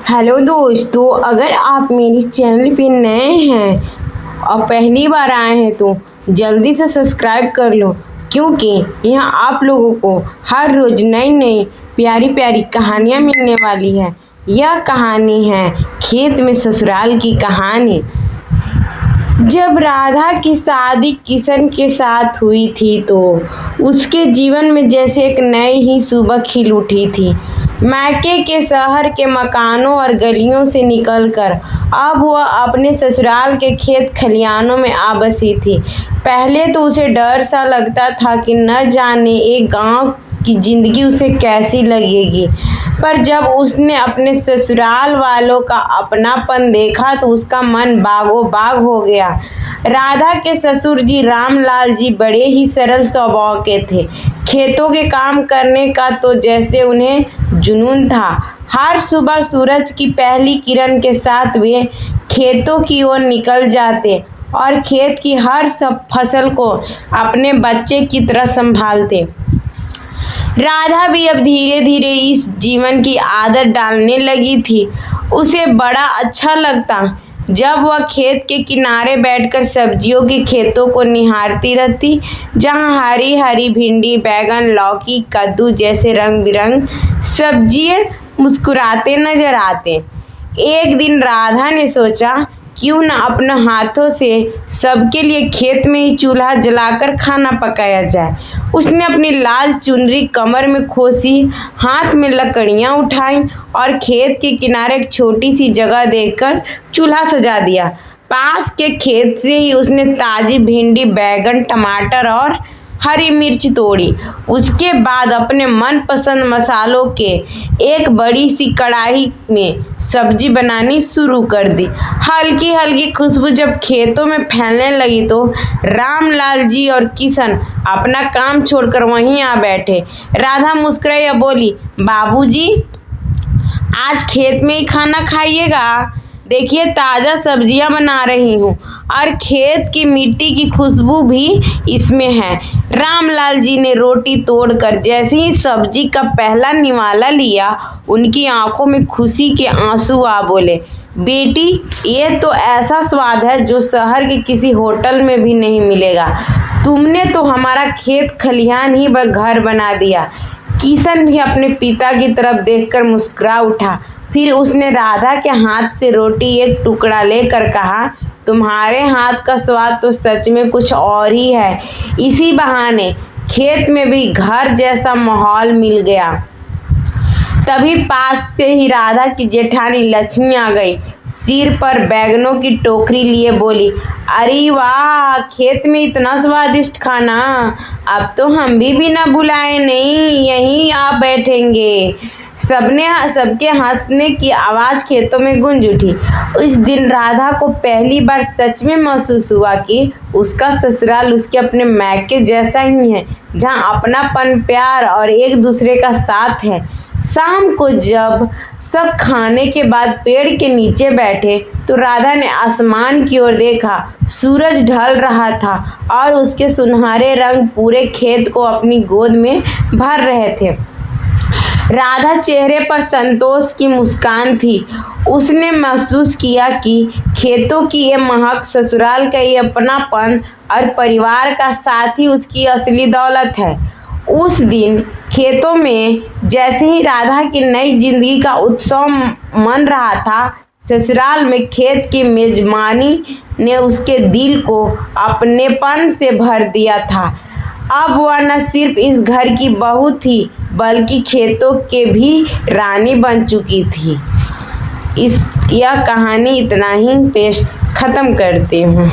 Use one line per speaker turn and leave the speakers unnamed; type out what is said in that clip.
Hello दोस्तों, अगर आप मेरे चैनल पे नए हैं और पहली बार आए हैं तो जल्दी से सब्सक्राइब कर लो, क्योंकि यहाँ आप लोगों को हर रोज़ नई नई प्यारी प्यारी कहानियाँ मिलने वाली है। यह कहानी है खेत में ससुराल की कहानी। जब राधा की शादी किशन के साथ हुई थी तो उसके जीवन में जैसे एक नई ही सुबह खिल उठी थी। मायके के शहर के मकानों और गलियों से निकलकर अब वह अपने ससुराल के खेत खलिहानों में आ बसी थी। पहले तो उसे डर सा लगता था कि न जाने एक गांव की जिंदगी उसे कैसी लगेगी, पर जब उसने अपने ससुराल वालों का अपनापन देखा तो उसका मन बागो बाग हो गया। राधा के ससुर जी रामलाल जी बड़े ही सरल स्वभाव के थे। खेतों के काम करने का तो जैसे उन्हें जुनून था। हर सुबह सूरज की पहली किरण के साथ वे खेतों की ओर निकल जाते और खेत की हर सब फसल को अपने बच्चे की तरह संभालते। राधा भी अब धीरे धीरे इस जीवन की आदत डालने लगी थी। उसे बड़ा अच्छा लगता जब वह खेत के किनारे बैठकर सब्जियों के खेतों को निहारती रहती, जहां हरी हरी भिंडी, बैगन, लौकी, कद्दू जैसे रंग बिरंग सब्जियां मुस्कुराते नजर आते। एक दिन राधा ने सोचा, क्यों न अपने हाथों से सबके लिए खेत में ही चूल्हा जलाकर खाना पकाया जाए। उसने अपनी लाल चुनरी कमर में खोसी, हाथ में लकड़ियां उठाई और खेत के किनारे एक छोटी सी जगह देखकर चूल्हा सजा दिया। पास के खेत से ही उसने ताजी भिंडी, बैगन, टमाटर और हरी मिर्च तोड़ी। उसके बाद अपने मनपसंद मसालों के एक बड़ी सी कढ़ाई में सब्जी बनानी शुरू कर दी। हल्की हल्की खुशबू जब खेतों में फैलने लगी तो रामलाल जी और किशन अपना काम छोड़कर वहीं आ बैठे। राधा मुस्कुराई और बोली, बाबूजी, आज खेत में ही खाना खाइएगा। देखिए, ताज़ा सब्जियां बना रही हूँ और खेत की मिट्टी की खुशबू भी इसमें है। रामलाल जी ने रोटी तोड़कर जैसे ही सब्जी का पहला निवाला लिया, उनकी आंखों में खुशी के आंसू आ बोले, बेटी, ये तो ऐसा स्वाद है जो शहर के किसी होटल में भी नहीं मिलेगा। तुमने तो हमारा खेत खलिहान ही घर बना दिया। किशन भी अपने पिता की तरफ देखकर मुस्कुरा उठा। फिर उसने राधा के हाथ से रोटी एक टुकड़ा लेकर कहा, तुम्हारे हाथ का स्वाद तो सच में कुछ और ही है। इसी बहाने खेत में भी घर जैसा माहौल मिल गया। तभी पास से ही राधा की जेठानी लक्ष्मी आ गई, सिर पर बैगनों की टोकरी लिए बोली, अरे वाह, खेत में इतना स्वादिष्ट खाना, अब तो हम भी बिना बुलाए नहीं यहीं आ बैठेंगे। सबके हंसने की आवाज़ खेतों में गूंज उठी। उस दिन राधा को पहली बार सच में महसूस हुआ कि उसका ससुराल उसके अपने मायके जैसा ही है, जहां अपनापन, प्यार और एक दूसरे का साथ है। शाम को जब सब खाने के बाद पेड़ के नीचे बैठे तो राधा ने आसमान की ओर देखा। सूरज ढल रहा था और उसके सुनहरे रंग पूरे खेत को अपनी गोद में भर रहे थे। राधा चेहरे पर संतोष की मुस्कान थी। उसने महसूस किया कि खेतों की ये महक, ससुराल का ये अपनापन और परिवार का साथ ही उसकी असली दौलत है। उस दिन खेतों में जैसे ही राधा की नई जिंदगी का उत्सव मन रहा था, ससुराल में खेत की मेजबानी ने उसके दिल को अपनेपन से भर दिया था। अब वह न सिर्फ इस घर की बहू थी, बल्कि खेतों के भी रानी बन चुकी थी। यह कहानी इतना ही पेश खत्म करती हूँ।